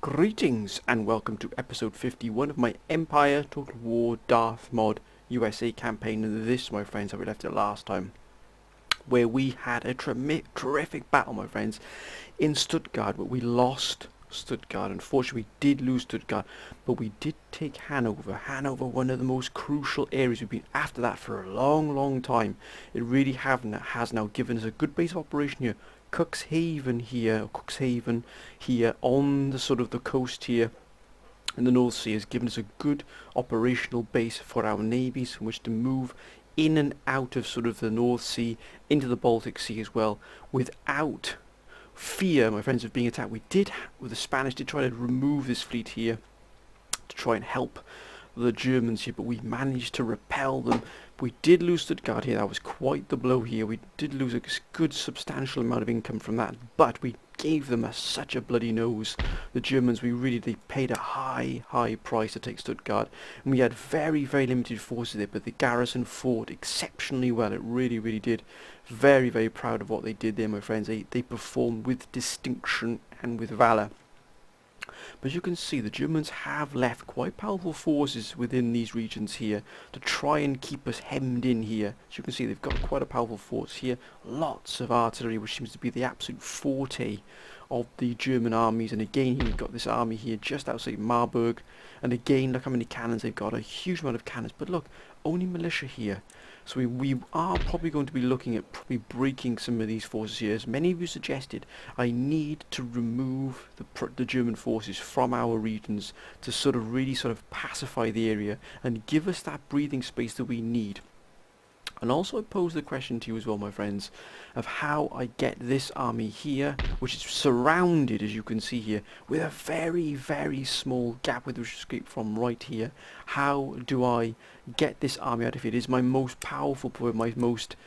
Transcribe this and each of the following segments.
Greetings and welcome to episode 51 of my Empire Total War Darth Mod USA campaign. And this, my friends, how we left it last time, where we had a terrific battle, my friends, in Stuttgart, but we lost Stuttgart. Unfortunately, we did lose Stuttgart, but we did take Hanover. Hanover, one of the most crucial areas. We've been after that for a long time. It really has now given us a good base of operation here. Cuxhaven here on the sort of the coast here in the North Sea has given us a good operational base for our navies from which to move in and out of sort of the North Sea into the Baltic Sea as well without fear, my friends, of being attacked. The Spanish did try to remove this fleet here to try and help the Germans here, but we managed to repel them. We did lose Stuttgart here. That was quite the blow here. We did lose a good substantial amount of income from that, but we gave them such a bloody nose. The Germans, they paid a high price to take Stuttgart, and we had very limited forces there, but the garrison fought exceptionally well. It really did. Very proud of what they did there, my friends. They performed with distinction and with valor. But as you can see, the Germans have left quite powerful forces within these regions here to try and keep us hemmed in here. As you can see, they've got quite a powerful force here. Lots of artillery, which seems to be the absolute forte of the German armies. And again, you've got this army here just outside Marburg. And again, look how many cannons they've got. A huge amount of cannons. But look, only militia here. So we are probably going to be looking at probably breaking some of these forces here. As many of you suggested, I need to remove the German forces from our regions to really pacify the area and give us that breathing space that we need. And also I pose the question to you as well, my friends, of how I get this army here, which is surrounded, as you can see here, with a very small gap with which to escape from right here. How do I get this army out of here? It is my most powerful point, my most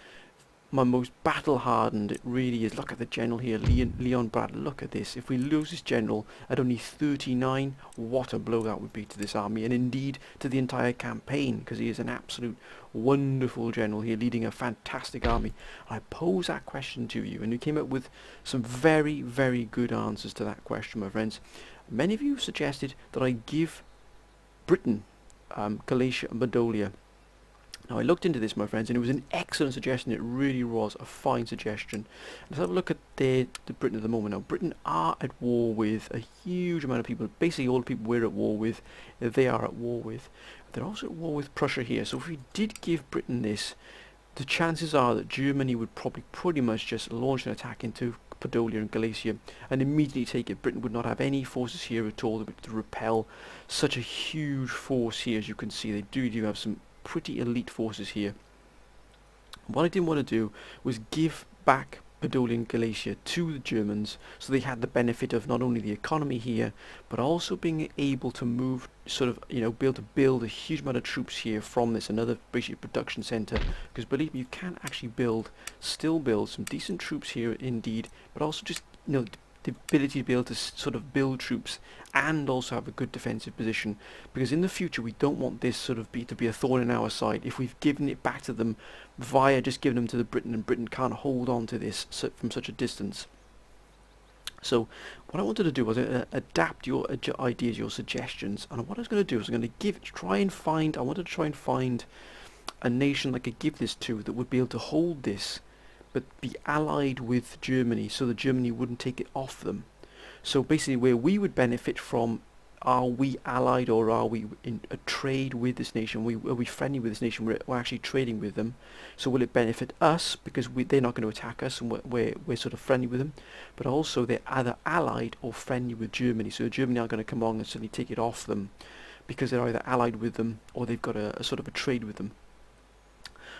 battle hardened. It really is. Look at the general here, Leon Bradley. Look at this. If we lose this general at only 39, what a blow that would be to this army, and indeed to the entire campaign, because he is an absolute wonderful general here, leading a fantastic army. I pose that question to you, and you came up with some very good answers to that question, my friends. Many of you suggested that I give Britain Galatia and Podolia. Now I looked into this, my friends, and it was an excellent suggestion. It really was a fine suggestion. Let's have a look at the Britain at the moment. Now Britain are at war with a huge amount of people. Basically all the people we're at war with, they are at war with. They're also at war with Prussia here. So if we did give Britain this, the chances are that Germany would probably pretty much just launch an attack into Podolia and Galicia and immediately take it. Britain would not have any forces here at all to repel such a huge force here. As you can see, they do have some pretty elite forces here. What I didn't want to do was give back Podolia and Galicia to the Germans, so they had the benefit of not only the economy here, but also being able to move, be able to build a huge amount of troops here from this, another basically production centre. Because believe me, you can actually still build some decent troops here indeed, but also just, the ability to be able to build troops and also have a good defensive position, because in the future we don't want this to be a thorn in our side if we've given it back to them via just giving them to the Britain, and Britain can't hold on to this from such a distance. So what I wanted to do was adapt your ideas, your suggestions, and what I was going to do is I wanted to try and find a nation I could give this to that would be able to hold this but be allied with Germany, so that Germany wouldn't take it off them. So basically where we would benefit from, are we allied or are we in a trade with this nation? Are we friendly with this nation? We're actually trading with them. So will it benefit us because they're not going to attack us and we're sort of friendly with them, but also they're either allied or friendly with Germany. So Germany are going to come along and suddenly take it off them because they're either allied with them or they've got a sort of a trade with them.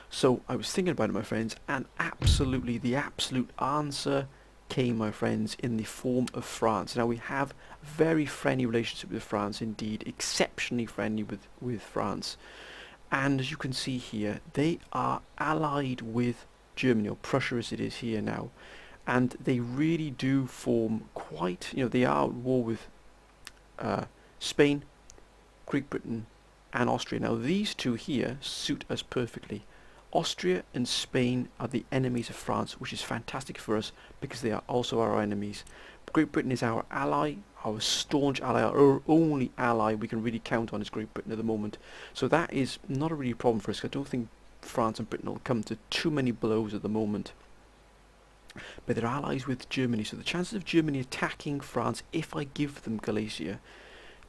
So I was thinking about it, my friends, and the absolute answer came, my friends, in the form of France. Now we have a very friendly relationship with France indeed, exceptionally friendly with France. And as you can see here, they are allied with Germany, or Prussia as it is here now. And they really do form quite, they are at war with Spain, Great Britain and Austria. Now these two here suit us perfectly. Austria and Spain are the enemies of France, which is fantastic for us because they are also our enemies. Great Britain is our ally, our staunch ally, our only ally we can really count on is Great Britain at the moment. So that is not a really problem for us. I don't think France and Britain will come to too many blows at the moment. But they're allies with Germany, so the chances of Germany attacking France, if I give them Galicia,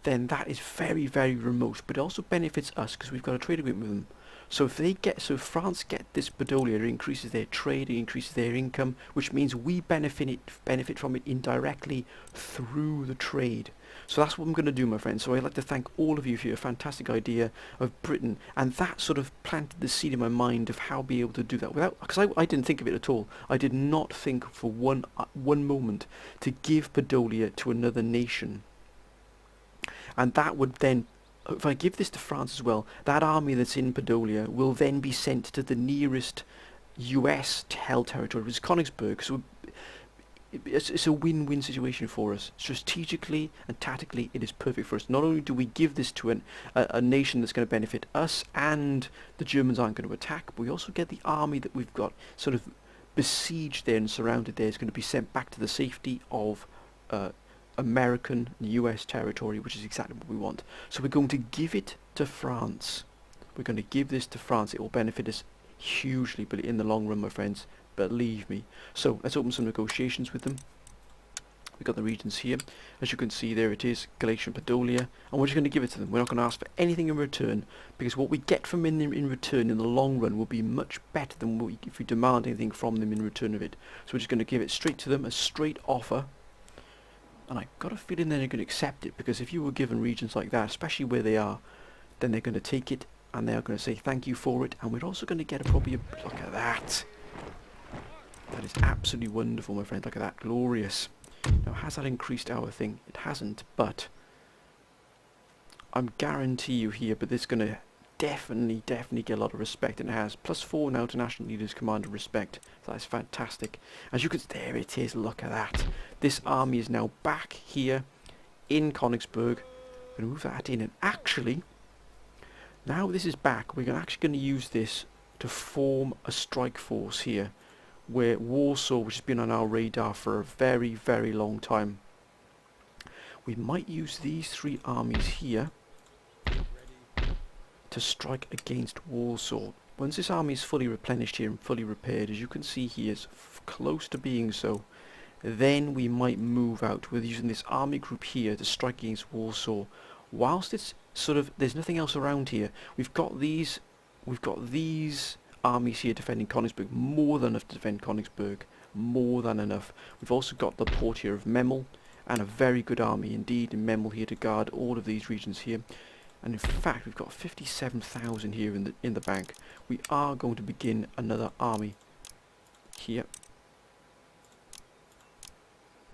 then that is very, very remote. But it also benefits us because we've got a trade agreement with them. So if France get this Podolia, it increases their trade, it increases their income, which means we benefit from it indirectly through the trade. So that's what I'm going to do, my friends. So I'd like to thank all of you for your fantastic idea of Britain, and that sort of planted the seed in my mind of how I'll be able to do that without, because I didn't think of it at all. I did not think for one moment to give Podolia to another nation, and that would then, if I give this to France as well, that army that's in Podolia will then be sent to the nearest US held territory, which is Königsberg. So it's a win-win situation for us. Strategically and tactically, it is perfect for us. Not only do we give this to a nation that's going to benefit us and the Germans aren't going to attack, but we also get the army that we've got sort of besieged there and surrounded there is going to be sent back to the safety of American and US territory, which is exactly what we want. So we're going to give it to France. We're going to give this to France. It will benefit us hugely, but in the long run, my friends, believe me. So let's open some negotiations with them. We've got the regions here. As you can see, there it is, Galatia and Podolia, and we're just going to give it to them. We're not going to ask for anything in return, because what we get from them in return in the long run will be much better than if we demand anything from them in return of it. So we're just going to give it straight to them, a straight offer. And I've got a feeling they're going to accept it, because if you were given regions like that, especially where they are, then they're going to take it, and they're going to say thank you for it, and we're also going to get probably a look at that. That is absolutely wonderful, my friend. Look at that, glorious. Now, has that increased our thing? It hasn't, but I'm guarantee you here, but this is going to definitely get a lot of respect, and it has. +4 now to national leaders command and respect. So that's fantastic. As you can see, there it is, look at that. This army is now back here in Königsberg. I'm going to move that in, and actually, now this is back, we're actually going to use this to form a strike force here, where Warsaw, which has been on our radar for a very, very long time, we might use these 3 armies here to strike against Warsaw. Once this army is fully replenished here and fully repaired, as you can see he is close to being so, then we might move out with using this army group here to strike against Warsaw. Whilst it's sort of, there's nothing else around here, we've got these armies here defending Königsberg, more than enough to defend Königsberg, more than enough. We've also got the port here of Memel, and a very good army indeed in Memel here to guard all of these regions here. And in fact, we've got 57,000 here in the bank. We are going to begin another army here,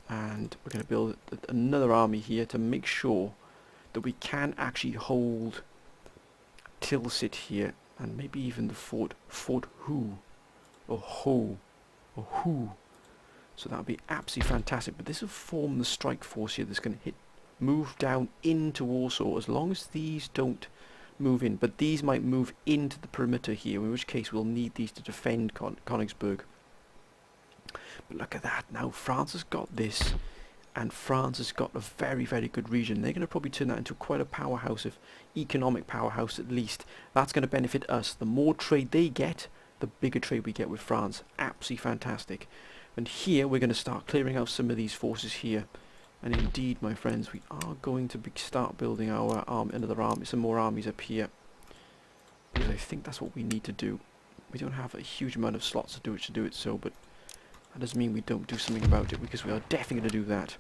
and we're going to build another army here to make sure that we can actually hold Tilsit here, and maybe even the Fort Hu, or Ho, or Hu. So that would be absolutely fantastic. But this will form the strike force here that's going to move down into Warsaw, as long as these don't move in. But these might move into the perimeter here, in which case we'll need these to defend Königsberg. But look at that, now France has got this, and France has got a very, very good region. They're going to probably turn that into quite a powerhouse, of economic powerhouse at least. That's going to benefit us. The more trade they get, the bigger trade we get with France. Absolutely fantastic. And here we're going to start clearing out some of these forces here. And indeed, my friends, we are going to start building our another army, some more armies up here, because I think that's what we need to do. We don't have a huge amount of slots to do it so, but that doesn't mean we don't do something about it, because we are definitely going to do that.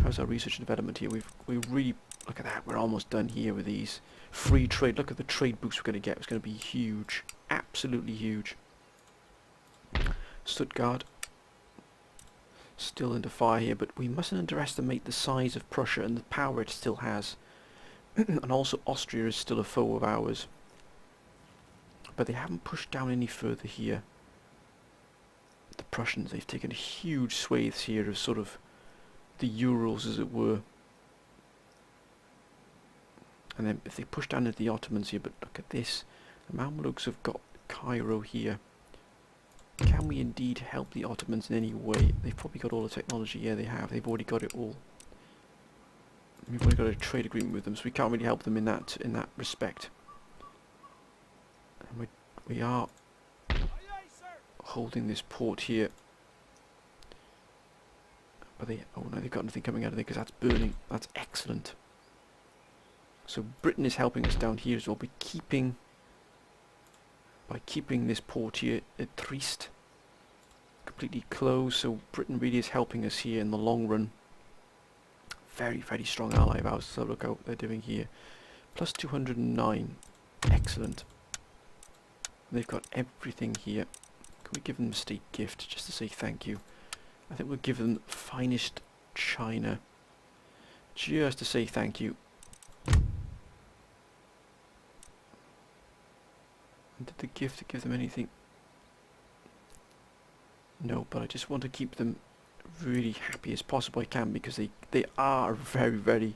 How's our research and development here? We really, look at that, we're almost done here with these. Free trade, look at the trade boost we're going to get. It's going to be huge, absolutely huge. Stuttgart, still under fire here, but we mustn't underestimate the size of Prussia and the power it still has. And also Austria is still a foe of ours. But they haven't pushed down any further here. The Prussians, they've taken huge swathes here of sort of the Urals, as it were. And then if they push down into the Ottomans here, but look at this. The Mamluks have got Cairo here. Can we indeed help the Ottomans in any way? They've probably got all the technology. Yeah, they have. They've already got it all. We've only got a trade agreement with them, so we can't really help them in that respect. And we are holding this port here. But oh no, they've got nothing coming out of there because that's burning. That's excellent. So Britain is helping us down here as well by keeping this port here at Trieste completely closed. So Britain really is helping us here in the long run. Very, very strong ally of ours. So look how they're doing here. Plus 209. Excellent. They've got everything here. Can we give them a state gift just to say thank you? I think we'll give them finest china just to say thank you. And did the gift give them anything? No, but I just want to keep them really happy as possible I can, because they are a very, very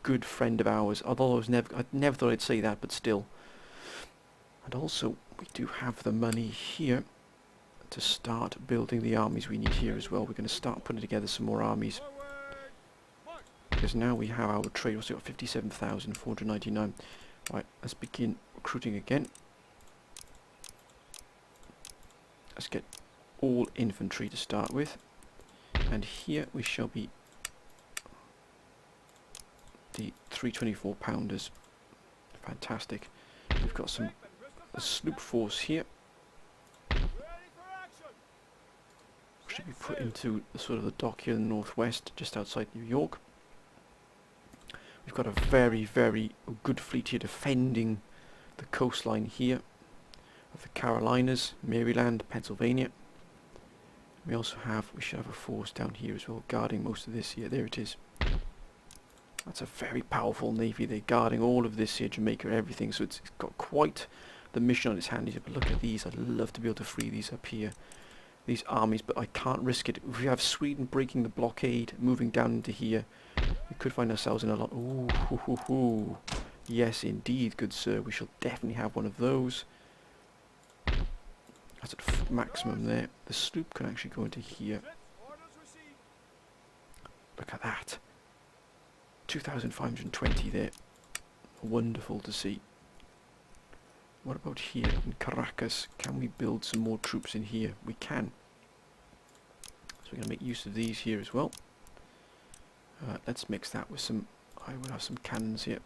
good friend of ours. Although I never thought I'd say that, but still. And also we do have the money here to start building the armies we need here as well. We're going to start putting together some more armies, because now we have our trade. We've got 57,499. Right, let's begin recruiting again. Let's get all infantry to start with, and here we shall be the 324 pounders. Fantastic. We've got a sloop force here. Should be put into the sort of the dock here in the northwest, just outside New York. We've got a very, very good fleet here defending the coastline here of the Carolinas, Maryland, Pennsylvania. We should have a force down here as well, guarding most of this here. There it is. That's a very powerful navy. They're guarding all of this here, Jamaica, everything. So it's got quite the mission on its hands here. But look at these. I'd love to be able to free these up here, these armies, but I can't risk it. If we have Sweden breaking the blockade, moving down into here, we could find ourselves in a lot. Ooh, hoo, hoo, hoo. Yes, indeed, good sir. We shall definitely have one of those. That's at maximum there. The sloop can actually go into here. Look at that. 2,520 there. Wonderful to see. What about here in Caracas? Can we build some more troops in here? We can. So we're going to make use of these here as well. Let's mix that with some... I will have some cannons here.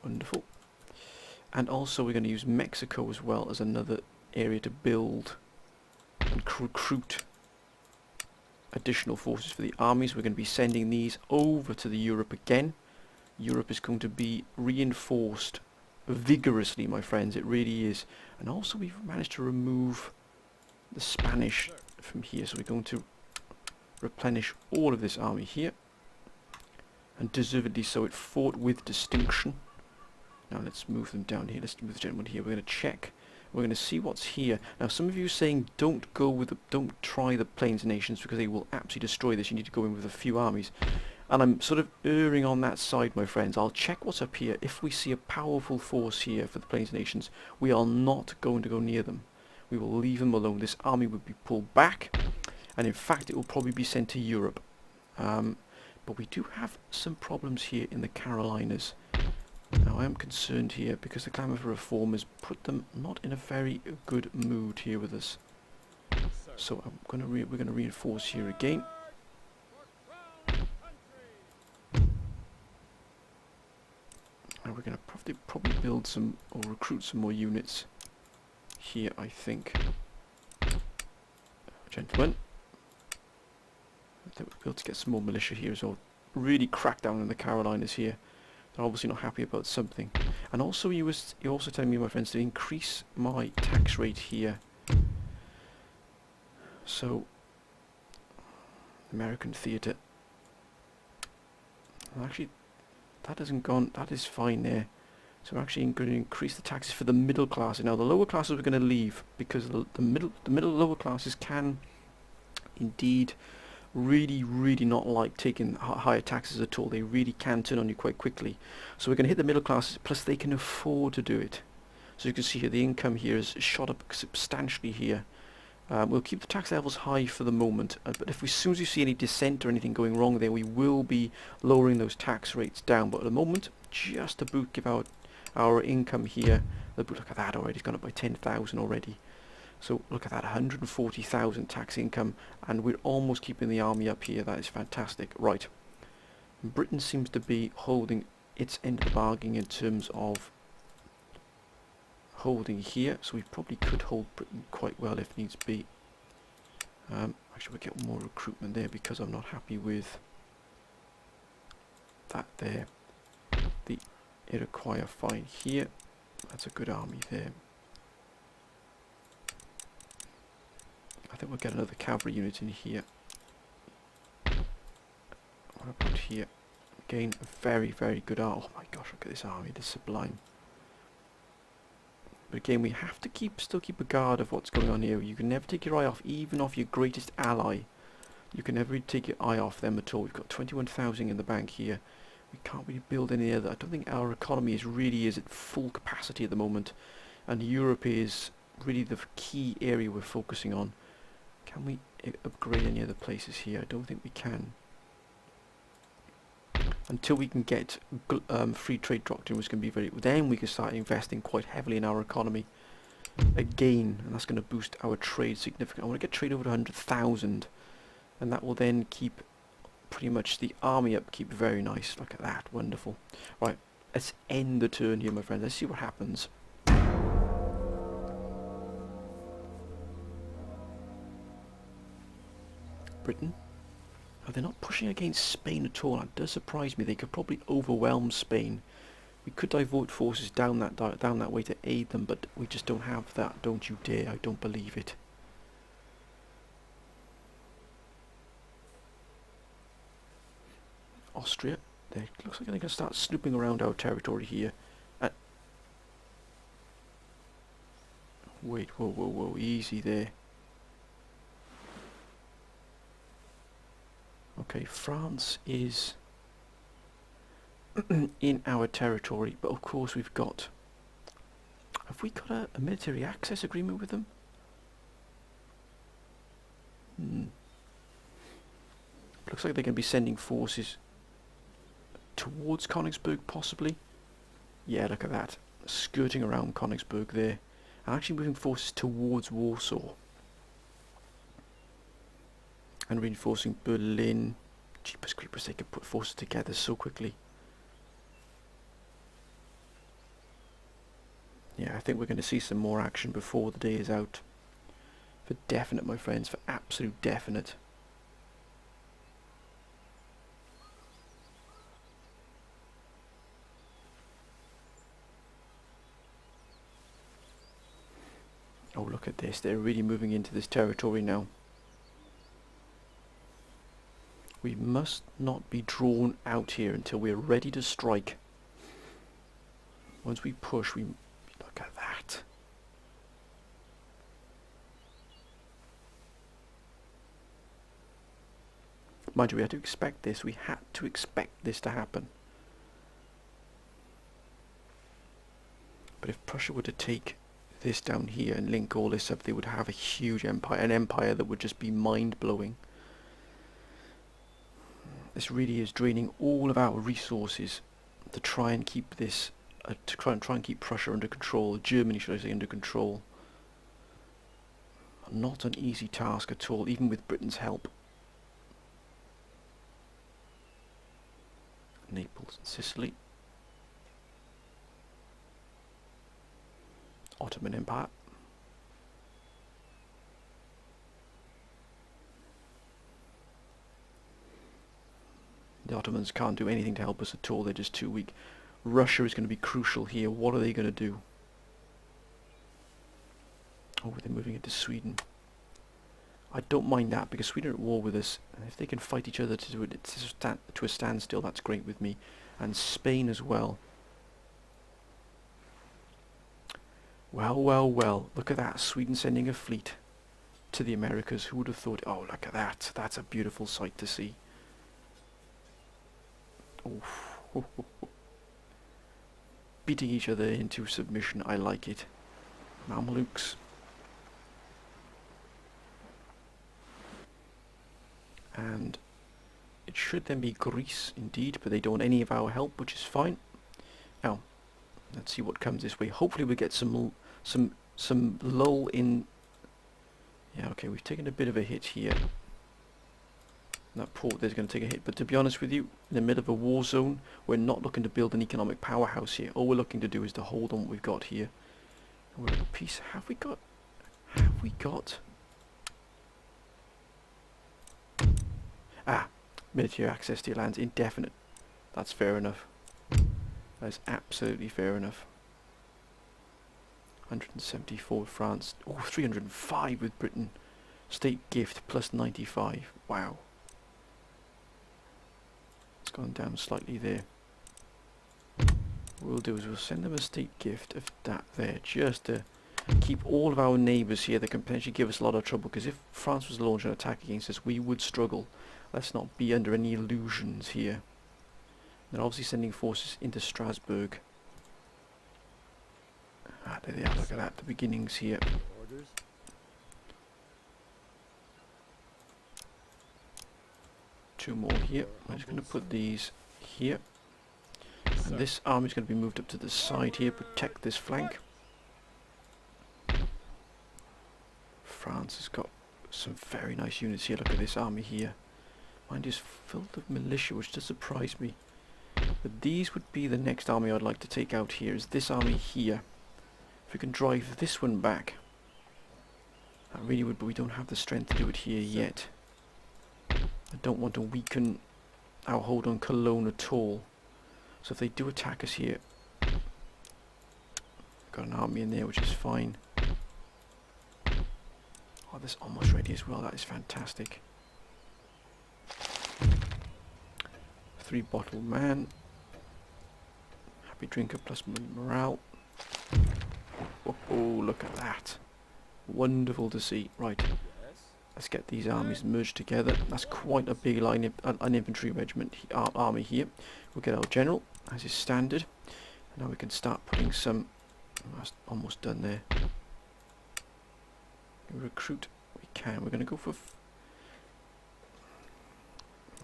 Wonderful. And also we're going to use Mexico as well as another area to build and recruit additional forces for the armies. We're going to be sending these over to the Europe again. Europe is going to be reinforced vigorously, my friends. It really is. And also we've managed to remove the Spanish from here, so we're going to replenish all of this army here, and deservedly so. It fought with distinction. Now let's move them down here. Let's move the gentleman here. We're going to check. We're going to see what's here. Now some of you are saying don't try the Plains Nations because they will absolutely destroy this. You need to go in with a few armies. And I'm sort of erring on that side, my friends. I'll check what's up here. If we see a powerful force here for the Plains Nations, we are not going to go near them. We will leave them alone. This army will be pulled back, and in fact it will probably be sent to Europe. But we do have some problems here in the Carolinas. Now I am concerned here because the clamour for reform has put them not in a very good mood here with us. So we're going to reinforce here again. And we're going to probably build some or recruit some more units here, I think. Gentlemen, I think we'll be able to get some more militia here as well. Really crack down on the Carolinas here. They're obviously not happy about something. And also you're also telling me, my friends, to increase my tax rate here. So American theatre. Actually, that hasn't gone. That is fine there. So we're actually going to increase the taxes for the middle classes. Now the lower classes we're going to leave because the lower classes can indeed really not like taking higher taxes at all. They really can turn on you quite quickly. So we're going to hit the middle classes, plus they can afford to do it. So you can see here the income here is shot up substantially here. We'll keep the tax levels high for the moment, but if we, as soon as you see any dissent or anything going wrong there, we will be lowering those tax rates down. But at the moment, just to boot, give out our income here. Look at that already, it's gone up by 10,000 already. So look at that, 140,000 tax income, and we're almost keeping the army up here. That is fantastic. Right, Britain seems to be holding its end of the bargain in terms of holding here, so we probably could hold Britain quite well if needs be. Actually, we'll get more recruitment there because I'm not happy with that there. The Iroquois are fine here. That's a good army there. I think we'll get another cavalry unit in here. What about here? Again, a very, very good army. Oh my gosh, look at this army, it is sublime. But again, we have to still keep a guard of what's going on here. You can never take your eye off, even off your greatest ally. You can never take your eye off them at all. We've got 21,000 in the bank here. We can't really build any other. I don't think our economy really is at full capacity at the moment. And Europe is really the key area we're focusing on. Can we upgrade any other places here? I don't think we can. Until we can get free trade doctrine, which can be then we can start investing quite heavily in our economy again, and that's going to boost our trade significantly. I want to get trade over 100,000, and that will then keep pretty much the army upkeep very nice. Look at that, wonderful. Right, let's end the turn here, my friends. Let's see what happens. Britain. Oh, they're not pushing against Spain at all. That does surprise me. They could probably overwhelm Spain. We could divert forces down that way to aid them, but we just don't have that. Don't you dare! I don't believe it. Austria. They looks like they're going to start snooping around our territory here. Wait, whoa, whoa, whoa! Easy there. Okay, France is in our territory, but of course we've got... Have we got a military access agreement with them? Looks like they're going to be sending forces towards Königsberg, possibly. Yeah, look at that. Skirting around Königsberg there. And actually moving forces towards Warsaw. And reinforcing Berlin. Jeepers creepers, they could put forces together so quickly. Yeah, I think we're going to see some more action before the day is out. For definite, my friends, for absolute definite. Oh, look at this. They're really moving into this territory now. We must not be drawn out here until we're ready to strike. Once we push, we... Look at that. Mind you, we had to expect this. We had to expect this to happen. But if Prussia were to take this down here and link all this up, they would have a huge empire. An empire that would just be mind-blowing. This really is draining all of our resources to try and keep this, to try and keep Prussia under control, Germany should I say, under control. Not an easy task at all, even with Britain's help. Naples and Sicily. Ottoman Empire. The Ottomans can't do anything to help us at all, they're just too weak. Russia is going to be crucial here. What are they going to do? Oh, they're moving into Sweden. I don't mind that because Sweden are at war with us. And if they can fight each other to a standstill, that's great with me. And Spain as well. Well, well, well. Look at that. Sweden sending a fleet to the Americas. Who would have thought? Oh, look at that. That's a beautiful sight to see. Oof. Beating each other into submission. I like it. Mamelukes. And it should then be Greece indeed, but they don't want any of our help, which is fine. Now, let's see what comes this way. Hopefully we get some lull in. Yeah, okay, we've taken a bit of a hit here. That port there's going to take a hit, but to be honest with you, in the middle of a war zone, we're not looking to build an economic powerhouse here. All we're looking to do is to hold on what we've got here. And we're at peace. Have we got? Ah, military access to your lands, indefinite. That's fair enough. That is absolutely fair enough. 174 with France. Oh, 305 with Britain. State gift plus 95. Wow. It's gone down slightly there. What we'll do is we'll send them a state gift of that there, just to keep all of our neighbours here that can potentially give us a lot of trouble, because if France was to launch an attack against us, we would struggle. Let's not be under any illusions here. They're obviously sending forces into Strasbourg. Ah, there they are, look at that, the beginnings here. Orders. Two more here. I'm just going to put these here. And this army is going to be moved up to the side here, protect this flank. France has got some very nice units here. Look at this army here. Mind you, it's filled with militia, which does surprise me. But these would be the next army I'd like to take out here, is this army here. If we can drive this one back, that really would, but we don't have the strength to do it here yet. I don't want to weaken our hold on Cologne at all. So if they do attack us here, got an army in there, which is fine. Oh, that's almost ready as well. That is fantastic. 3 bottle man. Happy drinker plus morale. Oh, look at that. Wonderful to see. Right. Let's get these armies merged together. That's quite a big line, an infantry regiment army here. We'll get our general as is standard. And now we can start putting some. Oh, that's almost done there. Recruit. We can. We're going to go for.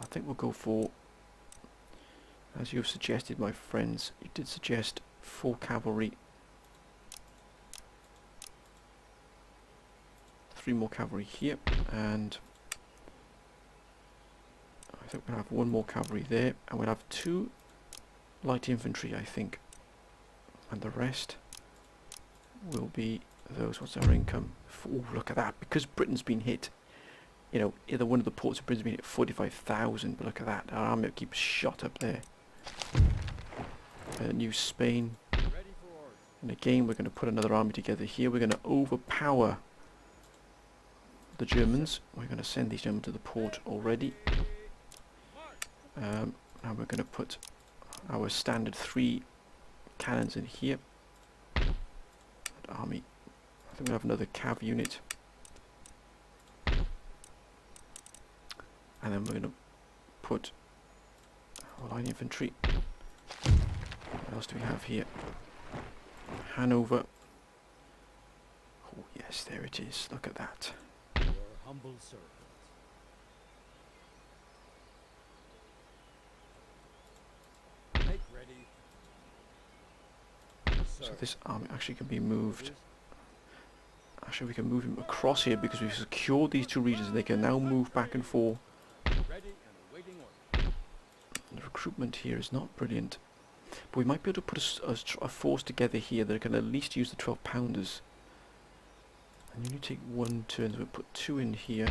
I think we'll go for. As you've suggested, my friends, you did suggest 4 cavalry. 3 more cavalry here, and I think we'll have 1 more cavalry there, and we'll have 2 light infantry, I think, and the rest will be those. What's our income? Oh, look at that! Because Britain's been hit, you know, either one of the ports of Britain's been hit 45,000. But look at that! Our army keeps shot up there. New Spain, and again we're going to put another army together here. We're going to overpower the Germans. We're going to send these gentlemen to the port already. Now we're going to put our standard 3 cannons in here. That army. I think we'll have another cav unit. And then we're going to put our line infantry. What else do we have here? Hanover. Oh yes, there it is. Look at that. Your humble servant. Make ready. So this army actually can be moved. Actually, we can move him across here because we've secured these 2 regions and they can now move back and forth. Ready and awaiting order. The recruitment here is not brilliant. But we might be able to put a force together here that can at least use the 12 pounders. And you only take 1 turn, so we'll put 2 in here.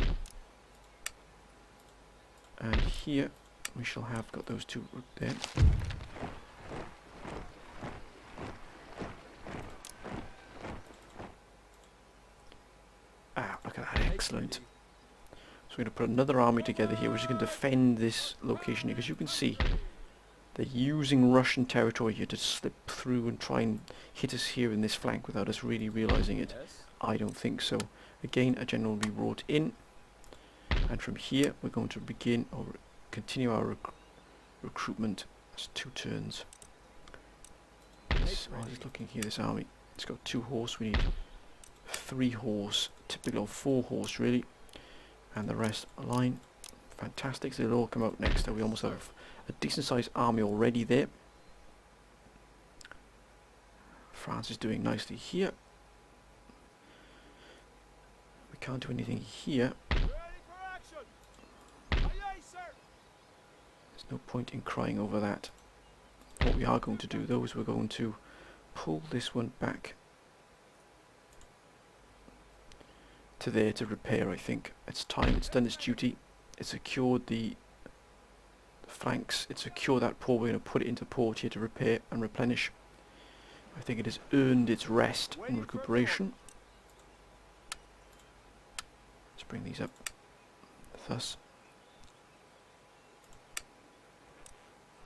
And here we shall have got those 2 there. Ah, look at that, excellent. So we're going to put another army together here which is going to defend this location here, because you can see they're using Russian territory here to slip through and try and hit us here in this flank without us really realizing it. Yes. I don't think so. Again, a general will be brought in, and from here we're going to begin or continue our recruitment. That's 2 turns. This, just looking here, this army, it's got 2 horse. We need 3 horse, typical 4 horse really, and the rest line Fantastic, so they'll all come out next. We almost have a decent sized army already there. France is doing nicely here. We can't do anything here. Ready for action! Aye, aye, sir! There's no point in crying over that. What we are going to do though is we're going to pull this one back to there to repair. I think it's time. It's done its duty. It's secured the flanks. It's secured that port. We're going to put it into port here to repair and replenish. I think it has earned its rest and recuperation. Let's bring these up. Thus.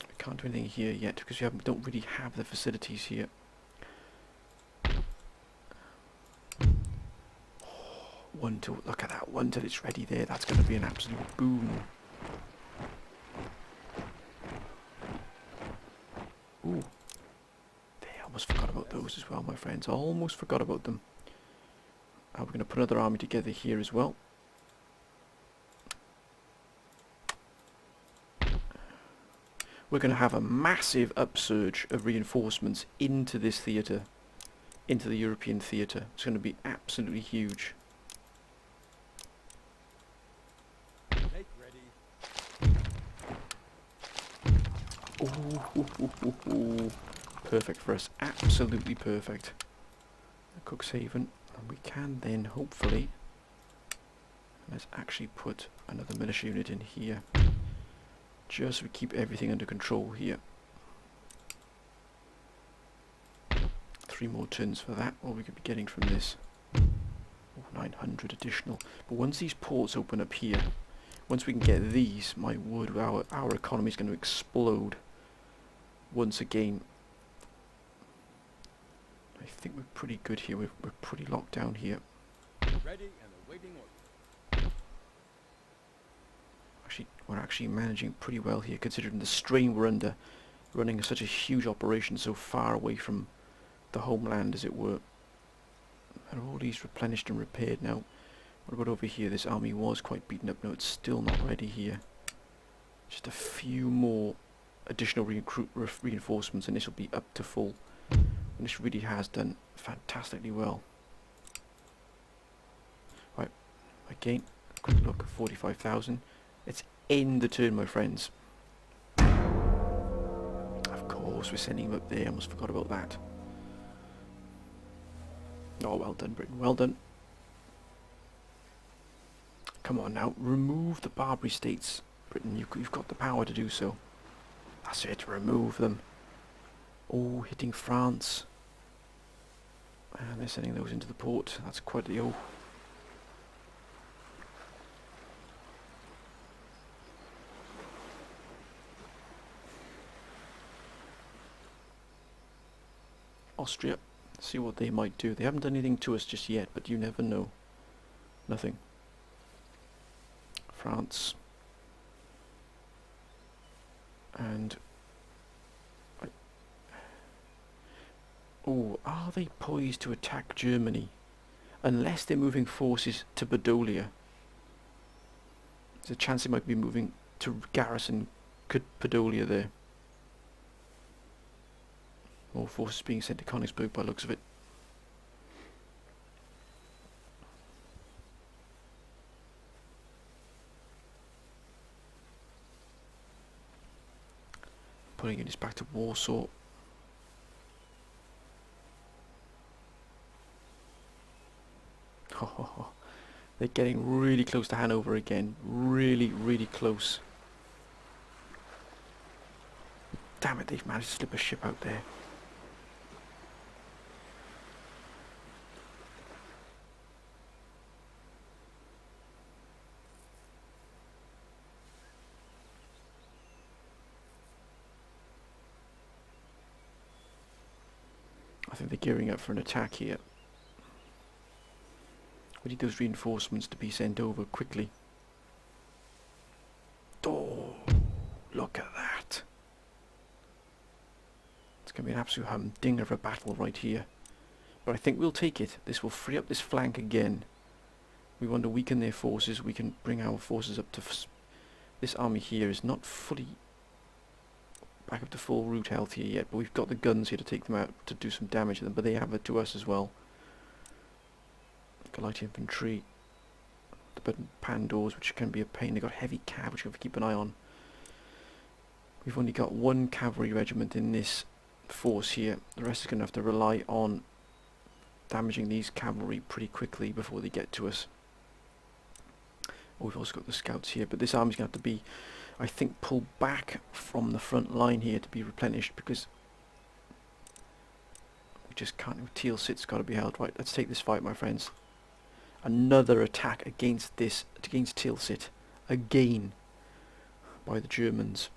We can't do anything here yet because we don't really have the facilities here. One till, look at that, one till it's ready there. That's going to be an absolute boom. Ooh. I almost forgot about those as well, my friends. I almost forgot about them. We're going to put another army together here as well. We're going to have a massive upsurge of reinforcements into this theatre, into the European theatre. It's going to be absolutely huge. Make ready. Ooh. Perfect for us, absolutely perfect. Cuxhaven, and we can then hopefully, let's actually put another militia unit in here, just so we keep everything under control here. 3 more turns for that, what we could be getting from this. 900 additional. But once these ports open up here, once we can get these, my word, our economy is going to explode once again. I think we're pretty good here. We're pretty locked down here. Ready and awaiting orders. Actually, we're actually managing pretty well here, considering the strain we're under, running such a huge operation so far away from the homeland, as it were. Are all these replenished and repaired now? What about over here? This army was quite beaten up. No, it's still not ready here. Just a few more additional reinforcements, and this will be up to full. And this really has done fantastically well. Right, again, quick look at 45,000. Let's end the turn, my friends. Of course, we're sending him up there. I almost forgot about that. Oh, well done, Britain. Well done. Come on now, remove the Barbary states. Britain, you've got the power to do so. That's it, remove them. Oh, hitting France. And they're sending those into the port. That's quite the oh. Austria, see what they might do. They haven't done anything to us just yet, but you never know. Nothing. France. And oh, are they poised to attack Germany? Unless they're moving forces to Podolia. There's a chance they might be moving to garrison Podolia there. More forces being sent to Königsberg by the looks of it. Putting units back to Warsaw. They're getting really close to Hanover again. Really, really close. Damn it, they've managed to slip a ship out there. I think they're gearing up for an attack here. We need those reinforcements to be sent over quickly. Oh, look at that. It's going to be an absolute humdinger of a battle right here. But I think we'll take it. This will free up this flank again. We want to weaken their forces. We can bring our forces up to This army here is not fully back up to full root health here yet, but we've got the guns here to take them out, to do some damage to them, but they have it to us as well. Got light infantry, the button Pandours, which can be a pain. They've got heavy cav, which we have to keep an eye on. We've only got one cavalry regiment in this force here. The rest is going to have to rely on damaging these cavalry pretty quickly before they get to us. We've also got the scouts here, but this army's going to have to be, I think, pulled back from the front line here to be replenished, because we just can't. Tilsit's got to be held. Right, let's take this fight, my friends. Another attack against Tilsit, again, by the Germans.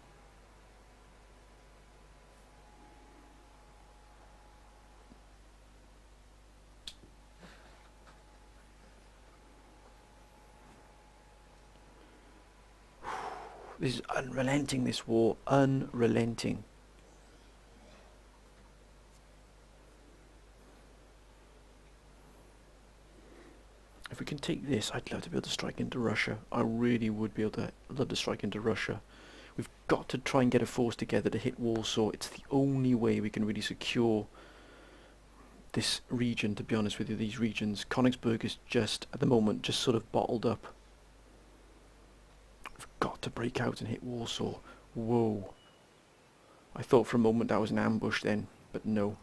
This is unrelenting, this war, unrelenting. If we can take this, I'd love to be able to strike into Russia. I really would be able to love to strike into Russia. We've got to try and get a force together to hit Warsaw. It's the only way we can really secure this region, to be honest with you, these regions. Königsberg is just, at the moment, just sort of bottled up. We've got to break out and hit Warsaw. Whoa. I thought for a moment that was an ambush then, but no.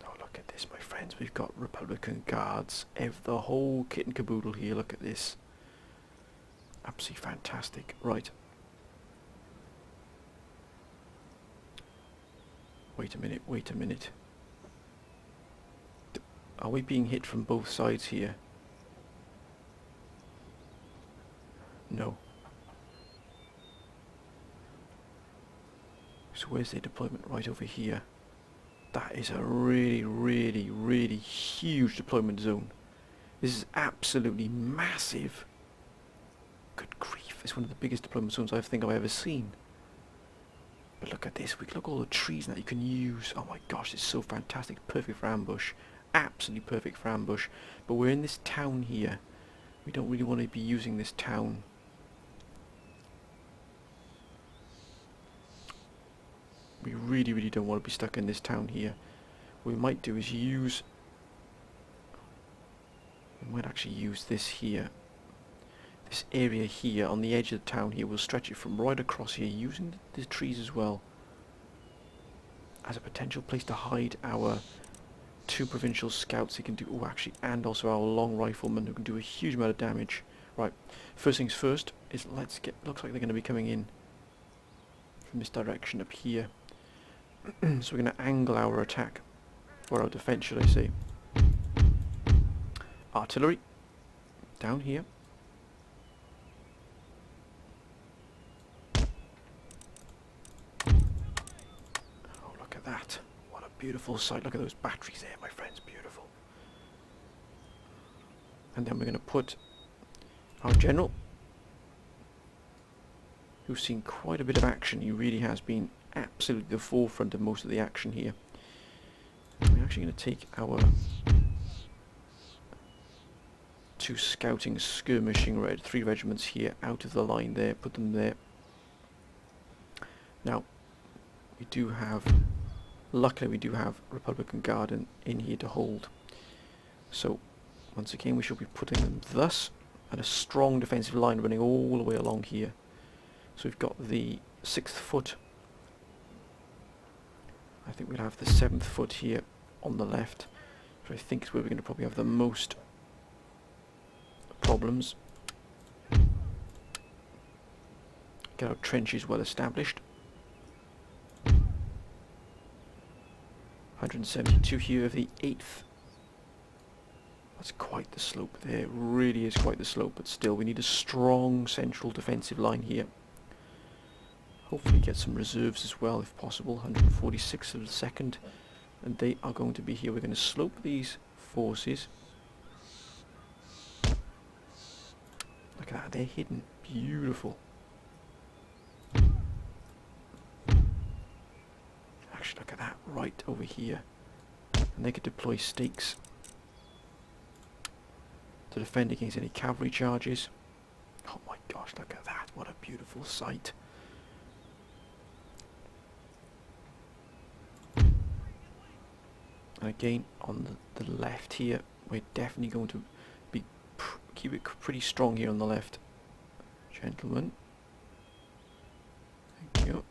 Oh, look at this, my friends. We've got Republican guards. The whole kit and caboodle here. Look at this. Absolutely fantastic. Right. Wait a minute, wait a minute. Are we being hit from both sides here? No. So where's their deployment? Right over here. That is a really, really, really huge deployment zone. This is absolutely massive. Good grief, it's one of the biggest deployment zones I think I've ever seen. But look at this, look at all the trees that you can use. Oh my gosh, it's so fantastic, perfect for ambush. Absolutely perfect for ambush. But we're in this town here. We don't really want to be using this town. We really, really don't want to be stuck in this town here. What we might do is use... We might actually use this here. This area here on the edge of the town here. We'll stretch it from right across here using the trees as well as a potential place to hide our 2 provincial scouts who can do... Oh, actually, and also our long riflemen who can do a huge amount of damage. Right, first things first is let's get... Looks like they're going to be coming in from this direction up here. So we're going to angle our attack, or our defence should I say. Artillery, down here. Oh, look at that. What a beautiful sight. Look at those batteries there, my friends, beautiful. And then we're going to put our general, who's seen quite a bit of action. He really has been absolutely the forefront of most of the action here. We're actually going to take our 2 scouting skirmishing 3 regiments here out of the line there, put them there. Now we do have, luckily we do have Republican Guard in here to hold. So once again we shall be putting them thus, and a strong defensive line running all the way along here. So we've got the 6th foot. I think we'll have the 7th foot here on the left, which I think is where we're going to probably have the most problems. Get our trenches well established. 172 here of the 8th. That's quite the slope there, it really is quite the slope, but still we need a strong central defensive line here. Hopefully get some reserves as well if possible. 146 of the 2nd, and they are going to be here. We're going to slope these forces. Look at that, they're hidden. Beautiful. Actually, look at that, right over here. And they could deploy stakes to defend against any cavalry charges. Oh my gosh, look at that. What a beautiful sight. And again, on the left here, we're definitely going to be keep it pretty strong here on the left. Gentlemen. Thank you.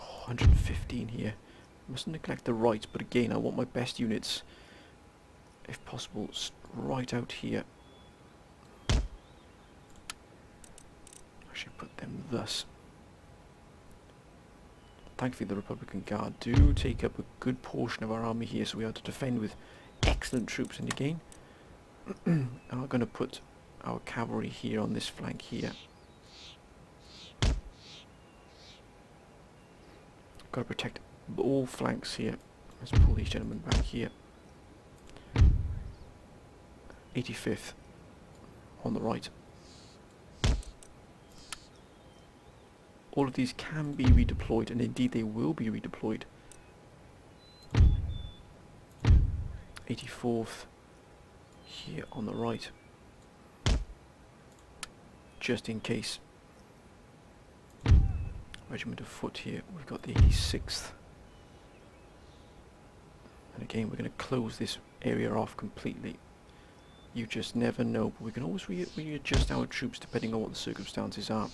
Oh, 115 here. Mustn't neglect the right, but again, I want my best units, if possible, right out here. Actually put them thus. Thankfully the Republican Guard do take up a good portion of our army here, so we are to defend with excellent troops. And again, I'm going to put our cavalry here on this flank here. Got to protect all flanks here. Let's pull these gentlemen back here. 85th on the right. All of these can be redeployed, and indeed they will be redeployed. 84th here on the right, just in case. Regiment of foot here, we've got the 86th. And again, we're going to close this area off completely. You just never know, but we can always readjust our troops depending on what the circumstances are.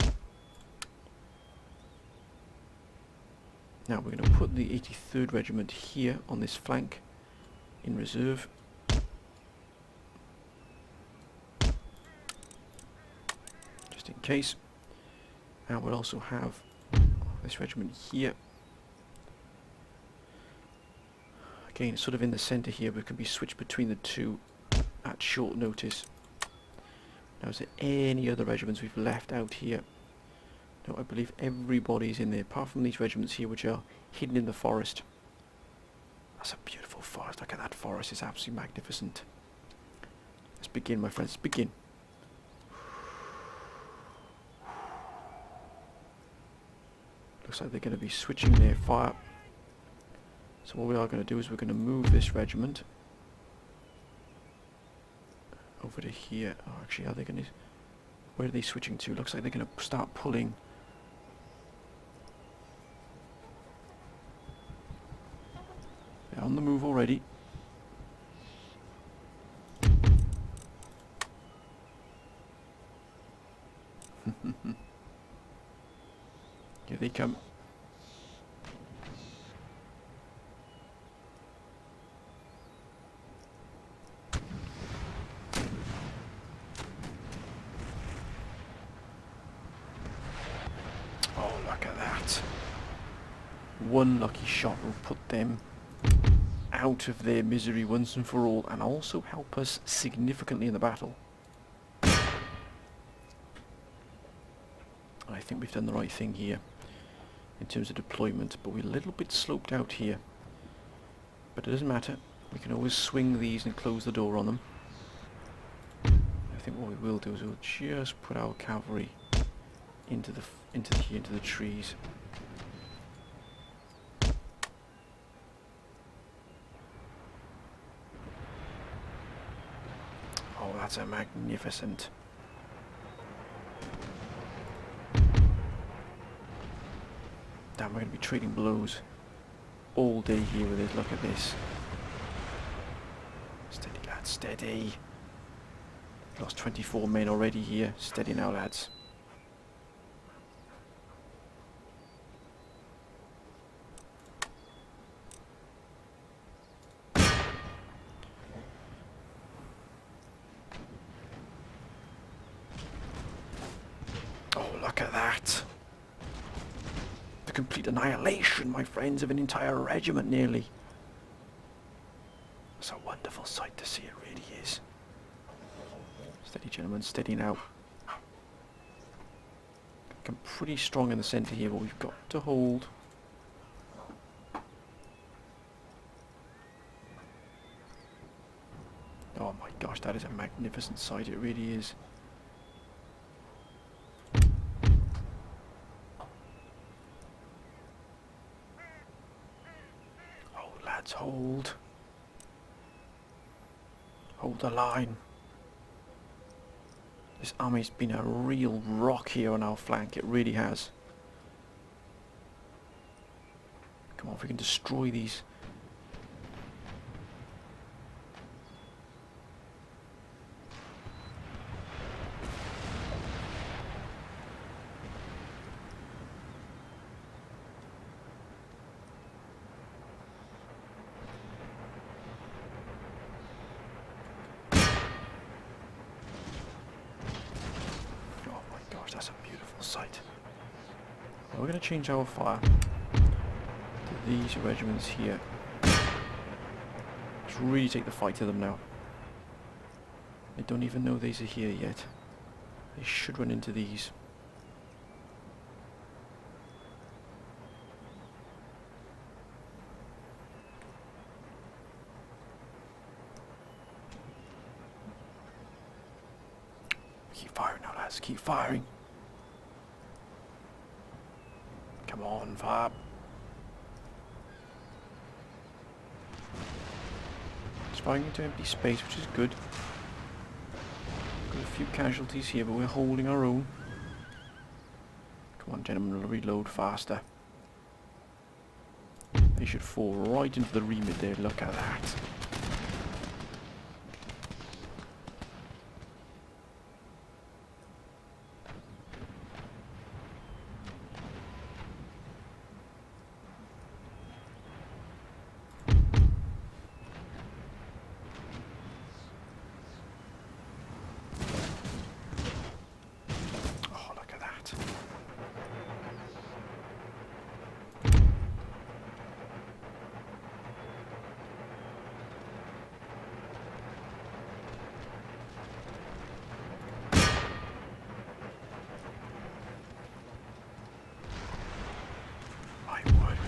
Now we're going to put the 83rd Regiment here on this flank in reserve. Just in case. And we'll also have this regiment here. Again, sort of in the centre here, but it can be switched between the two at short notice. Now, is there any other regiments we've left out here? No, I believe everybody's in there, apart from these regiments here, which are hidden in the forest. That's a beautiful forest. Look at that forest. It's absolutely magnificent. Let's begin, my friends. Let's begin. Looks like they're going to be switching their fire. So what we are going to do is we're going to move this regiment over to here. Oh, actually, are they going to... Where are they switching to? Looks like they're going to start pulling. They're on the move already. Here they come. Oh, look at that. One lucky shot will put them out of their misery once and for all, and also help us significantly in the battle. I think we've done the right thing here in terms of deployment, but we're a little bit sloped out here. But it doesn't matter. We can always swing these and close the door on them. I think what we will do is we'll just put our cavalry into the trees. Oh, that's a magnificent. Damn, we're going to be trading blows all day here with this. Look at this. Steady, lads, steady. Lost 24 men already here. Steady now, lads. Oh, look at that. The complete annihilation, my friends, of an entire regiment, nearly. It's a wonderful sight to see, it really is. Steady, gentlemen, steady now. I'm pretty strong in the centre here, but we've got to hold. Oh my gosh, that is a magnificent sight, it really is. Oh, lads, hold. Hold the line. This army's been a real rock here on our flank, it really has. Come on, if we can destroy these. That's a beautiful sight. Well, we're going to change our fire to these regiments here. Let's really take the fight to them now. They don't even know these are here yet. They should run into these. Keep firing now, lads. Keep firing. Come on, fire. It's firing into empty space, which is good. Got a few casualties here, but we're holding our own. Come on, gentlemen, we'll reload faster. They should fall right into the remit there. Look at that.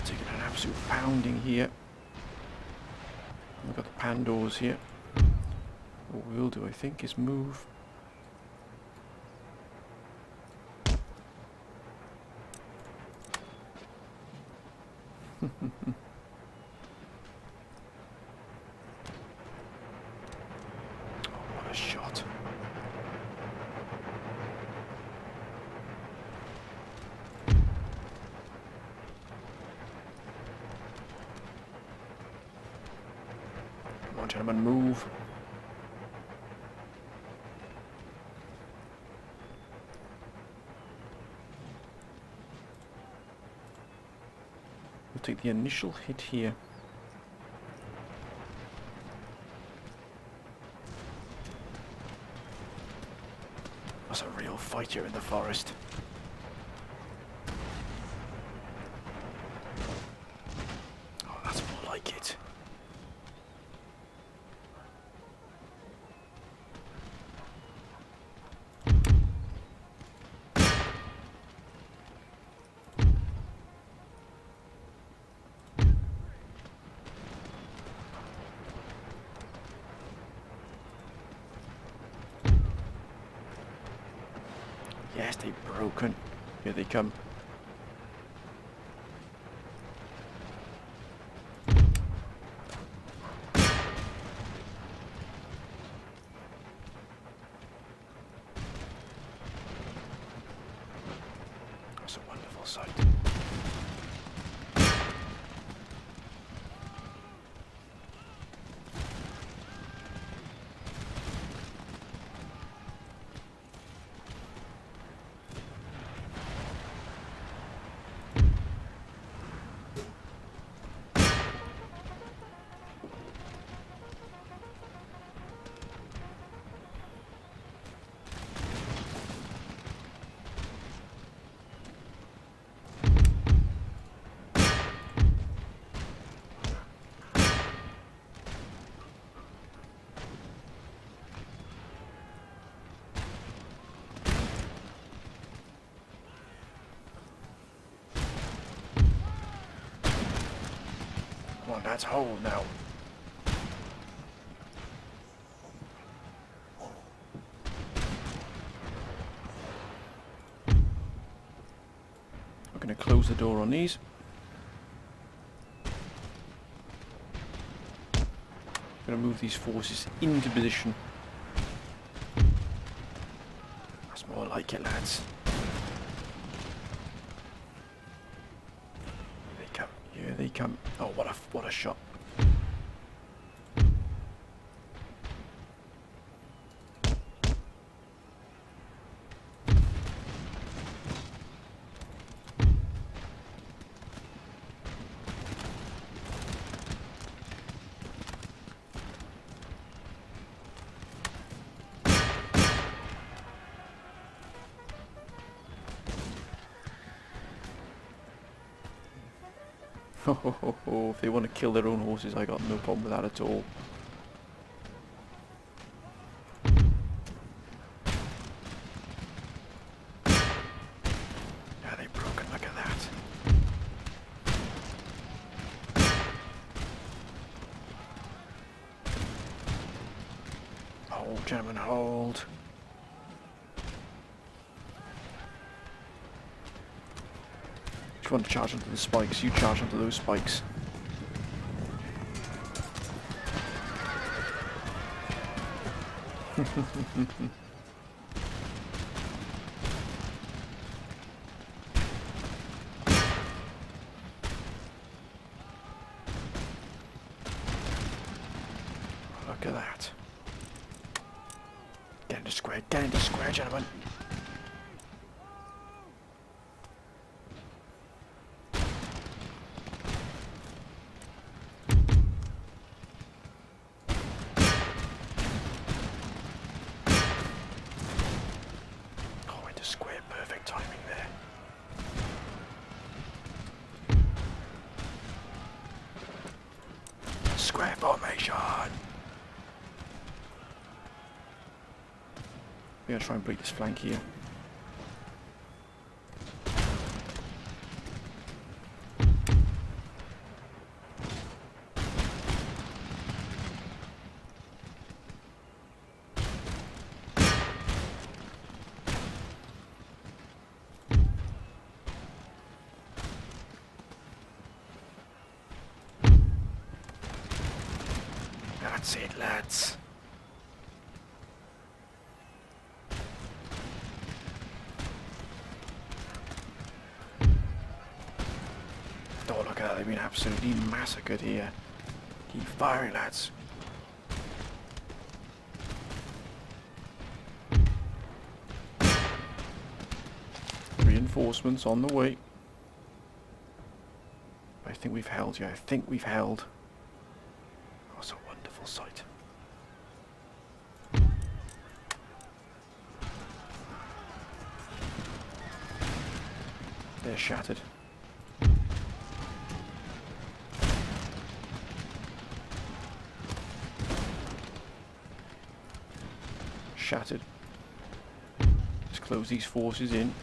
Taking an absolute pounding here. We've got the Pandors here. What we'll do, I think, is move. Oh, what a shot. Come on, gentlemen, move. We'll take the initial hit here. That's a real fight here in the forest. Oh, that's more like it. Yes, they've broken. Here they come. That's a wonderful sight. Come on, that's hold now. We're going to close the door on these. going to move these forces into position. That's more like it, lads. Here they come. Here they come. Oh, what a shot. If they want to kill their own horses, I got no problem with that at all. Yeah, they're broken, look at that. Hold, gentlemen, hold. If you want to charge onto the spikes, you charge onto those spikes. Look at that. Get into square, gentlemen. Square formation. We're gonna try and break this flank here. That's it, lads. Oh, look at that, they've been absolutely massacred here. Keep firing, lads. Reinforcements on the way. I think we've held, yeah, I think we've held. That's a wonderful sight. They're shattered. Shattered. Let's close these forces in.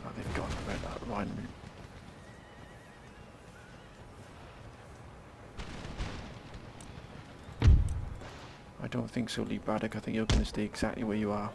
Oh, they've gone about that Rhine route. I don't think so, Lee Braddock. I think you're going to stay exactly where you are.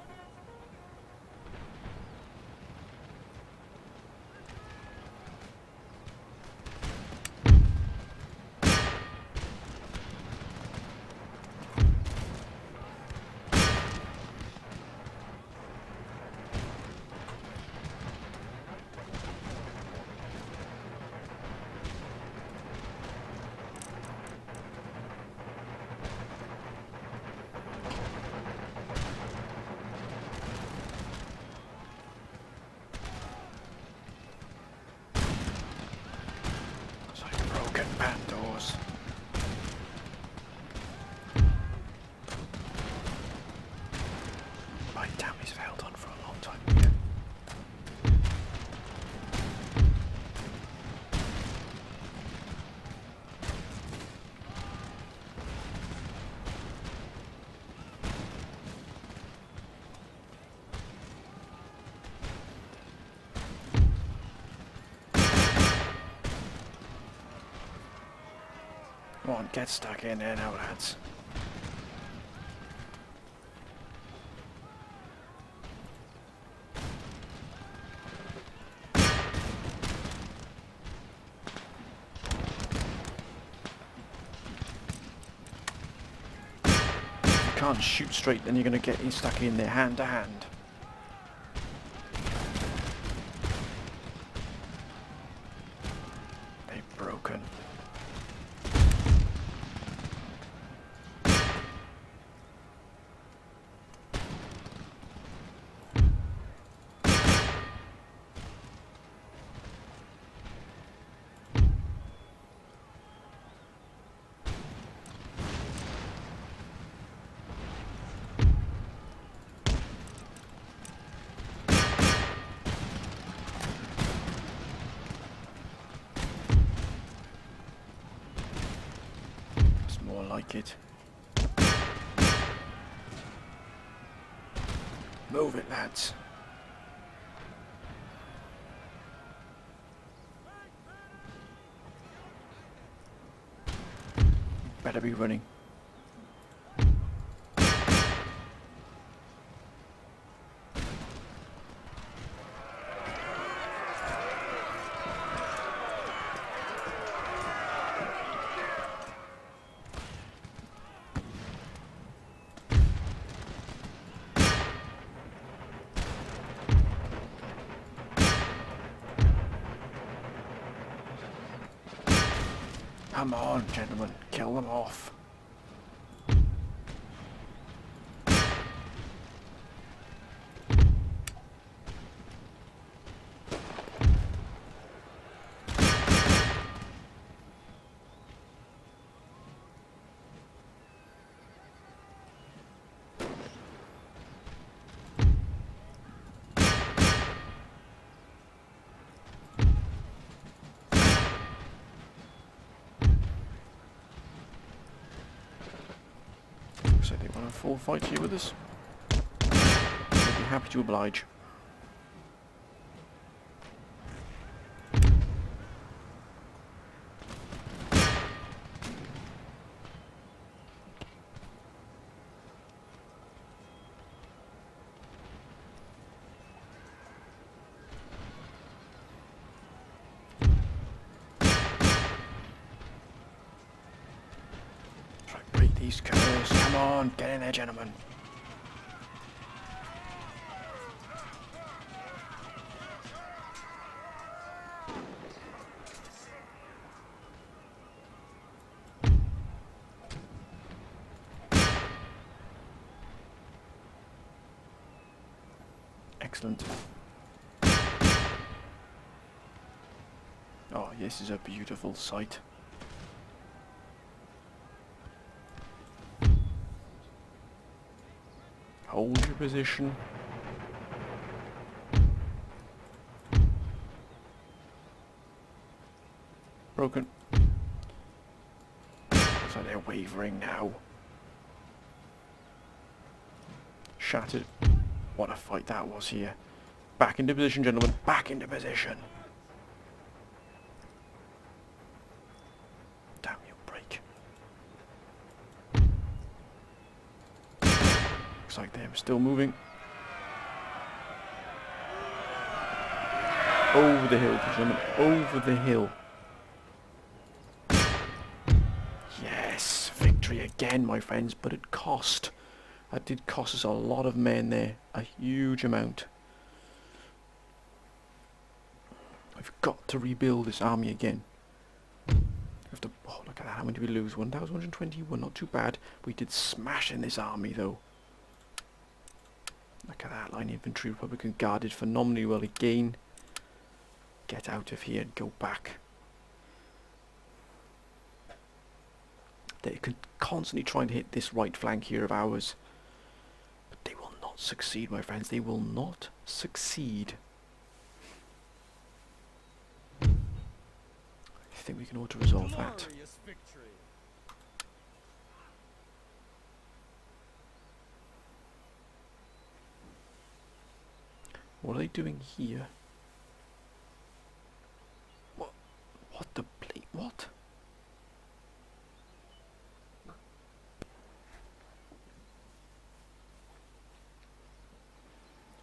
Pandos. My damn, he's held on for a long time. Come on, get stuck in there now, lads. can't shoot straight, then you're going to get stuck in there hand to hand. They've broken. More like it. Move it, lads. Better be running. Come on, gentlemen, kill them off. So they want a full fight here with us. I'd be happy to oblige. These colours, come on, get in there, gentlemen. Excellent. Oh, this is a beautiful sight. Hold your position. Broken. Looks like they're wavering now. Shattered. What a fight that was here. Back into position, gentlemen. Back into position. Damn you, break. Looks like they're still moving. Over the hill, gentlemen. Over the hill. Yes, victory again, my friends, but it cost. That did cost us a lot of men there. A huge amount. We've got to rebuild this army again. We have to, oh, look at that. How many did we lose? 1,121. Not too bad. We did smash in this army, though. Look at that. Line infantry, Republican guarded phenomenally well again. Get out of here and go back. They're constantly trying to hit this right flank here of ours. But they will not succeed, my friends. They will not succeed. I think we can auto-resolve that. Glorious victory. What are they doing here? What the what?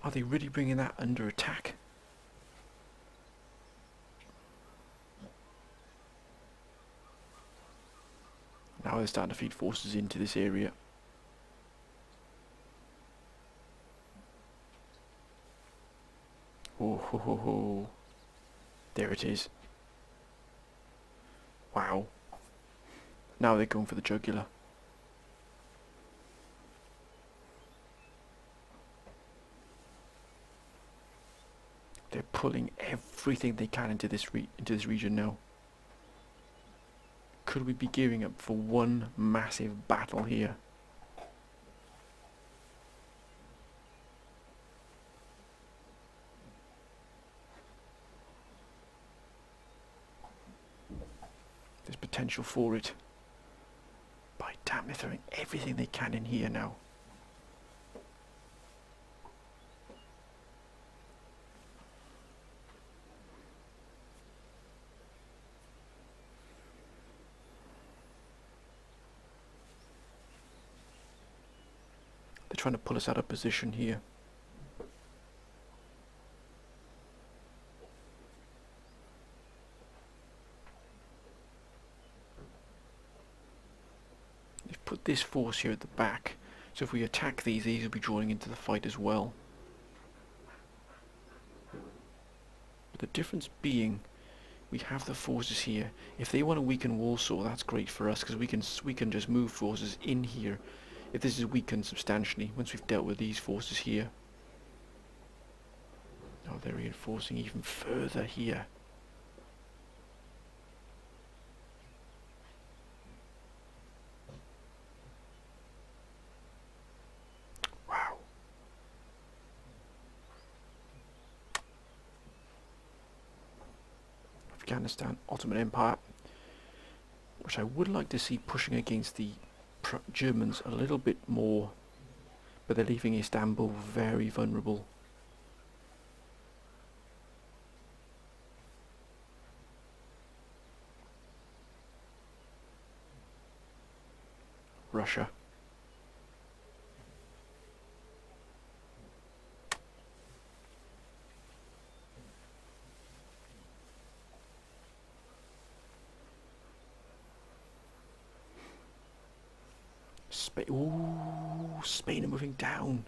Are they really bringing that under attack? Now they're starting to feed forces into this area. Oh, ho, ho, ho. There it is. Wow. Now they're going for the jugular. They're pulling everything they can into this region now. Could we be gearing up for one massive battle here? There's potential for it. By damn, they're throwing everything they can in here now. They're trying to pull us out of position here. They've put this force here at the back, so if we attack these will be drawing into the fight as well. But the difference being, we have the forces here. If they want to weaken Warsaw, that's great for us, because we can just move forces in here. If this is weakened substantially, once we've dealt with these forces here. Oh, they're reinforcing even further here. Wow. Afghanistan, Ottoman Empire, which I would like to see pushing against the Germans a little bit more, but they're leaving Istanbul very vulnerable. Russia. Spain are moving down.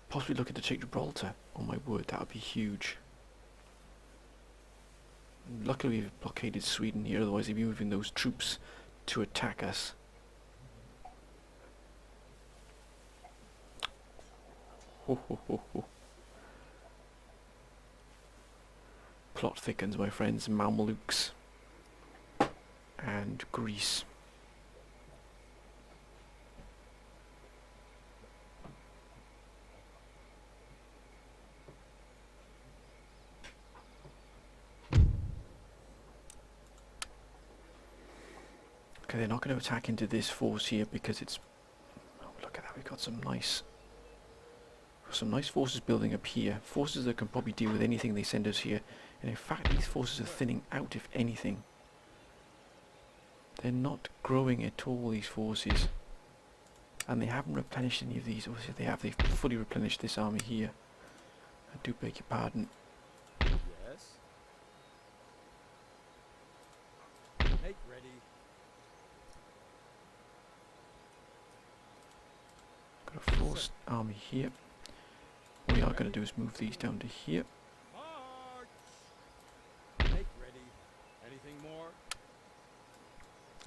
Possibly looking to take Gibraltar. Oh my word, that would be huge. Luckily we've blockaded Sweden here, otherwise they'd be moving those troops to attack us. Ho, ho, ho, ho. Plot thickens, my friends. Mamelukes and Greece. Okay, they're not going to attack into this force here because it's... Oh, look at that, we've got some nice forces building up here. Forces that can probably deal with anything they send us here. And in fact, these forces are thinning out, if anything. They're not growing at all, these forces. And they haven't replenished any of these. Obviously they have. They've fully replenished this army here. I do beg your pardon. Yes. Make ready. Got a forced army here. What we are going to do is move these down to here. March. Make ready. Anything more?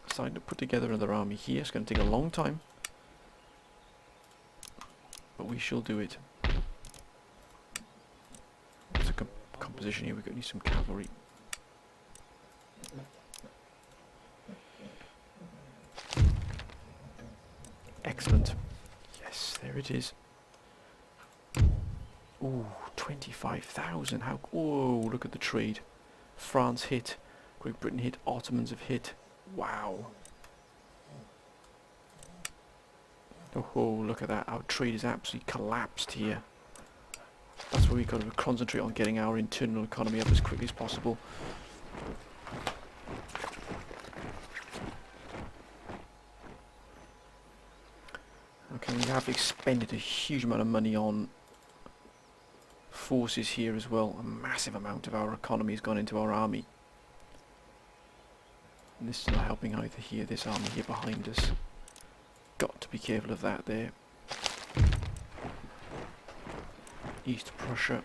Starting to put together another army here. It's going to take a long time, but we shall do it. What's the composition here? We're going to need some cavalry. Excellent. Yes, there it is. Ooh, 25,000. How? Whoa! Look at the trade. France hit. Great Britain hit. Ottomans have hit. Wow. Oh, look at that. Our trade is absolutely collapsed here. That's why we've got to concentrate on getting our internal economy up as quickly as possible. Okay, we have expended a huge amount of money on forces here as well. A massive amount of our economy has gone into our army. And this is not helping either here, this army here behind us. Got to be careful of that there. East Prussia.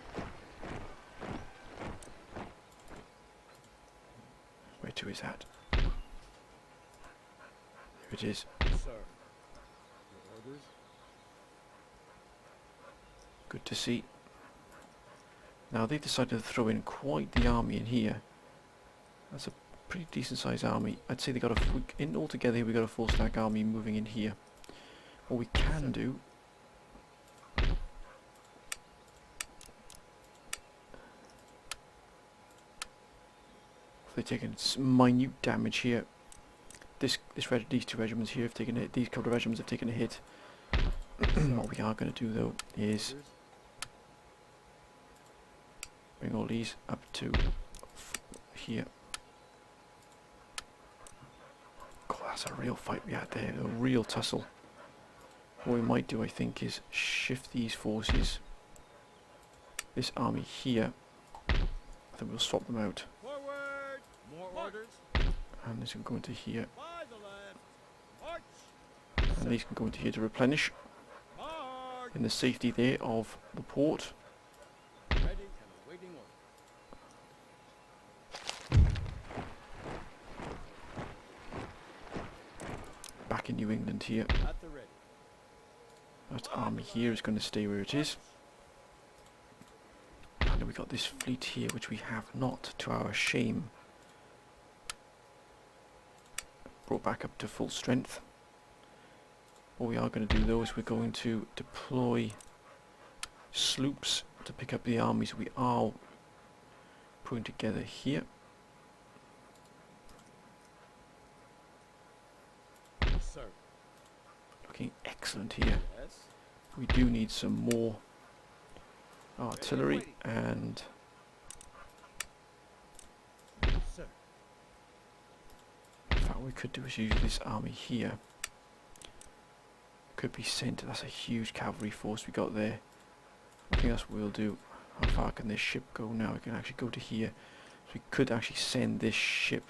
to is at. There it is. Sir. Your orders? Good to see. Now they've decided to throw in quite the army in here. That's a pretty decent sized army. I'd say they got in altogether we got a full stack army moving in here. What we can do, they're taking minute damage here. These two regiments here have taken a hit. These couple of regiments have taken a hit. What we are going to do though is bring all these up to here. God, that's a real fight we had there, a real tussle. What we might do, I think, is shift these forces, this army here, I think we'll swap them out. Forward! More orders? And this can go into here, By the left! March! and these can go into here to replenish March! in the safety there of the port. Ready and awaiting order. Back in New England here. At the ready. That army here is going to stay where it is. And then we got this fleet here, which we have not, to our shame, brought back up to full strength. What we are going to do though is we're going to deploy sloops to pick up the armies we are putting together here. Sir. Looking excellent here. Yes. We do need some more artillery, and Sir. in fact what we could do is use this army here. Could be sent. That's a huge cavalry force we got there. I think that's what we'll do. How far can this ship go now? We can actually go to here. So we could actually send this ship.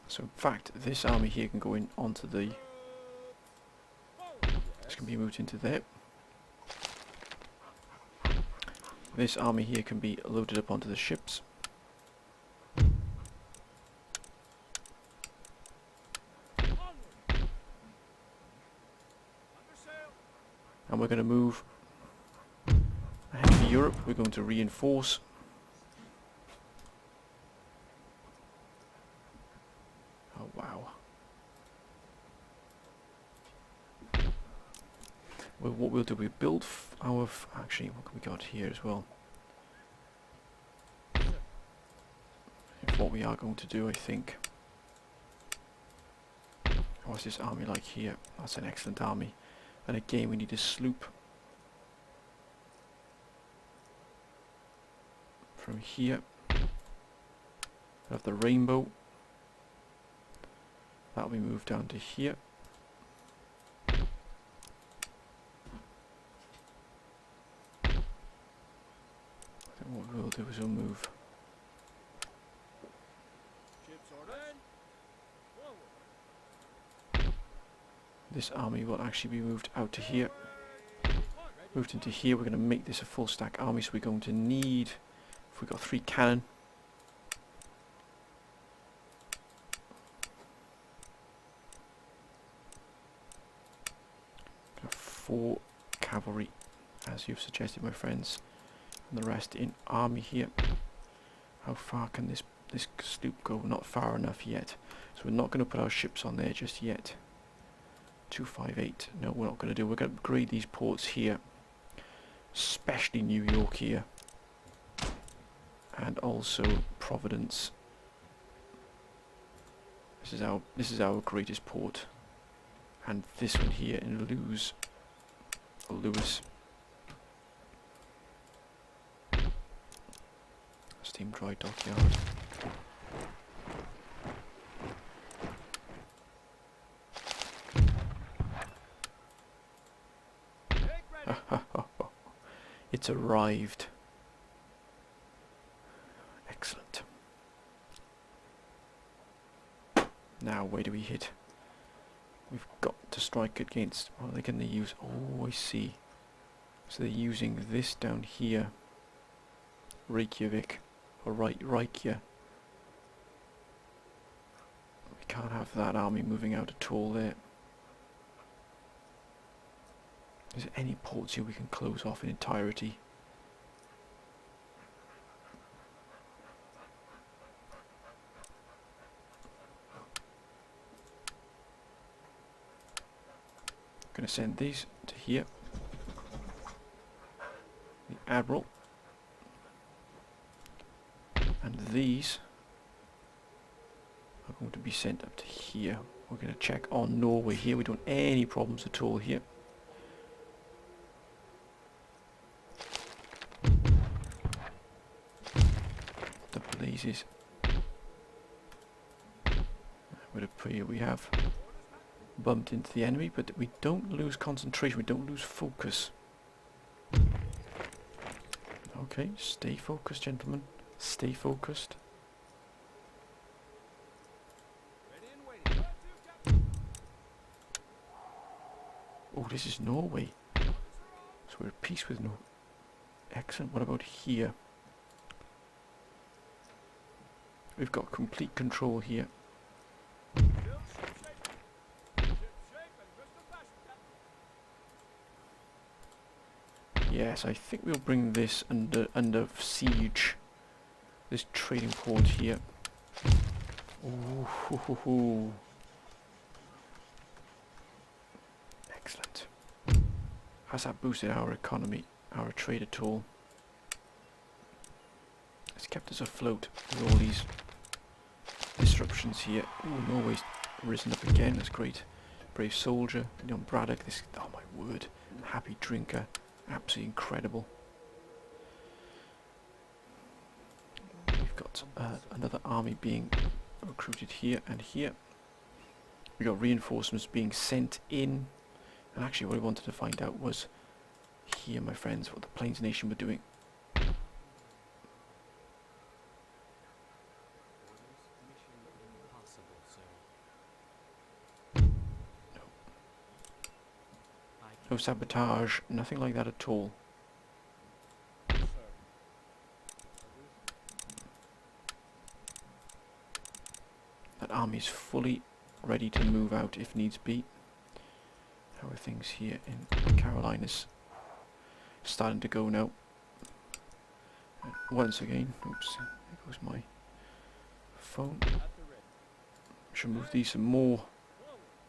So in fact this army here can go in onto the, this can be moved into there. This army here can be loaded up onto the ships. And we're going to move ahead to Europe. We're going to reinforce. Oh wow. Well, what we'll do, we build our actually, what can we got here as well? What we are going to do, I think. What's this army like here? That's an excellent army. And again, we need a sloop from here. We have the Rainbow. That'll be moved down to here. I think what we'll do is we'll move this army will actually be moved out to here. Moved into here. We're going to make this a full stack army, so we're going to need, if we've got 3 cannon, got 4 cavalry, as you've suggested, my friends, and the rest in army here. How far can this sloop go? Not far enough yet, so we're not going to put our ships on there just yet. 258. No, we're not going to do. We're going to upgrade these ports here, especially New York here, and also Providence. This is our greatest port, and this one here in Lewis. Steam dry dockyard. It's arrived. Excellent. hit. We've got to strike against... What are they going to use? Oh, I see. So they're using this down here. Reykjavik. Or Reykja. We can't have that army moving out at all there. Is there any ports here we can close off in entirety? Going to send these to here. The Admiral. And these are going to be sent up to here. We're going to check on Norway here. We don't have any problems at all here. The blazes. With a prayer we have bumped into the enemy, but we don't lose concentration, we don't lose focus. Okay, stay focused, gentlemen. Stay focused. Oh, this is Norway. So we're at peace with Norway. Excellent. What about here? We've got complete control here. Yes, I think we'll bring this under siege. This trading port here. Ooh, hoo, hoo, hoo. Excellent. Has that boosted our economy, our trade at all? It's kept us afloat with all these disruptions here. Ooh, Norway's risen up again. That's great. Brave soldier, Leon Braddock. This, oh my word, happy drinker. Absolutely incredible. We've got another army being recruited here and here. We got reinforcements being sent in. And actually what I wanted to find out was here, my friends, what the Plains Nation were doing. No sabotage, nothing like that at all. That army is fully ready to move out if needs be. How are things here in Carolinas? Starting to go now. And once again, oops, there goes my phone. Should move these some more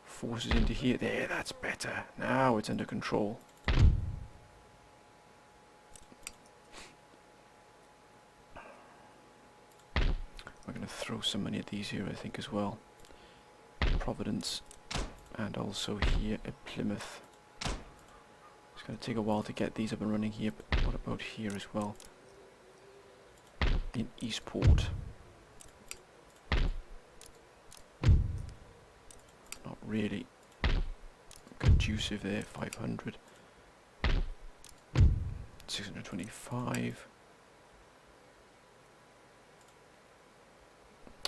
forces into here. There, that's better. Now it's under control. We're going to throw some money at these here, I think, as well. Providence, and also here at Plymouth. It's going to take a while to get these up and running here, but what about here as well? In Eastport. Not really conducive there. 500, 625.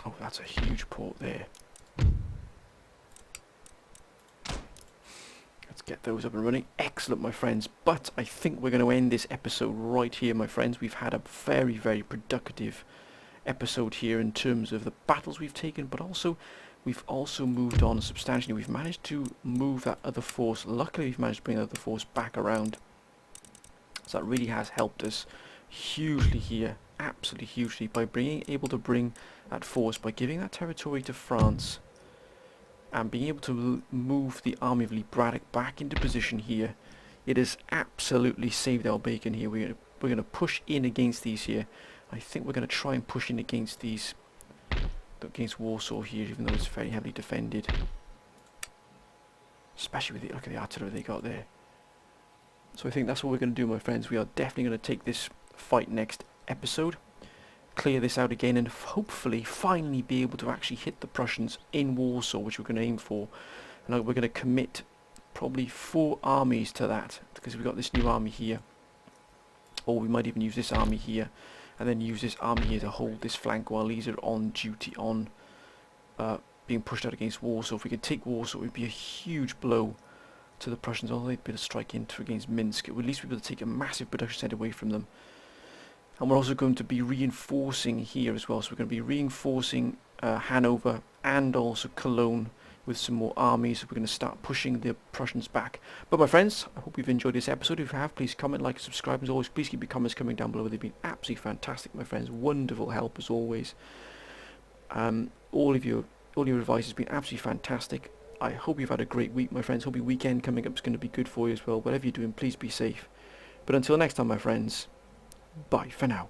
Oh, that's a huge port there. Let's get those up and running. Excellent, my friends. But I think we're going to end this episode right here, my friends. We've had a very, very productive episode here in terms of the battles we've taken, but also we've also moved on substantially. We've managed to move that other force. Luckily, we've managed to bring the other force back around. So that really has helped us hugely here. Absolutely hugely, by being able to bring that force, by giving that territory to France, and being able to move the army of Lee Braddock back into position here. It has absolutely saved our bacon here. We're going to push in against these here. I think we're going to try and push in against these, against Warsaw here, even though it's very heavily defended. Especially with the, look at the artillery they got there. So I think that's what we're going to do, my friends. We are definitely going to take this fight next episode, clear this out again, and hopefully finally be able to actually hit the Prussians in Warsaw, which we're going to aim for. And we're going to commit probably 4 armies to that, because we've got this new army here, or we might even use this army here and then use this army here to hold this flank while these are on duty on being pushed out against Warsaw. If we could take Warsaw, it would be a huge blow to the Prussians, although they'd be able to strike into against Minsk. It would at least be able to take a massive production centre away from them. And we're also going to be reinforcing here as well. So we're going to be reinforcing Hanover and also Cologne with some more armies. So we're going to start pushing the Prussians back. But my friends, I hope you've enjoyed this episode. If you have, please comment, like, subscribe. As always, please keep your comments coming down below. They've been absolutely fantastic, my friends. Wonderful help as always. All your advice has been absolutely fantastic. I hope you've had a great week, my friends. Hope your weekend coming up is going to be good for you as well. Whatever you're doing, please be safe. But until next time, my friends, bye for now.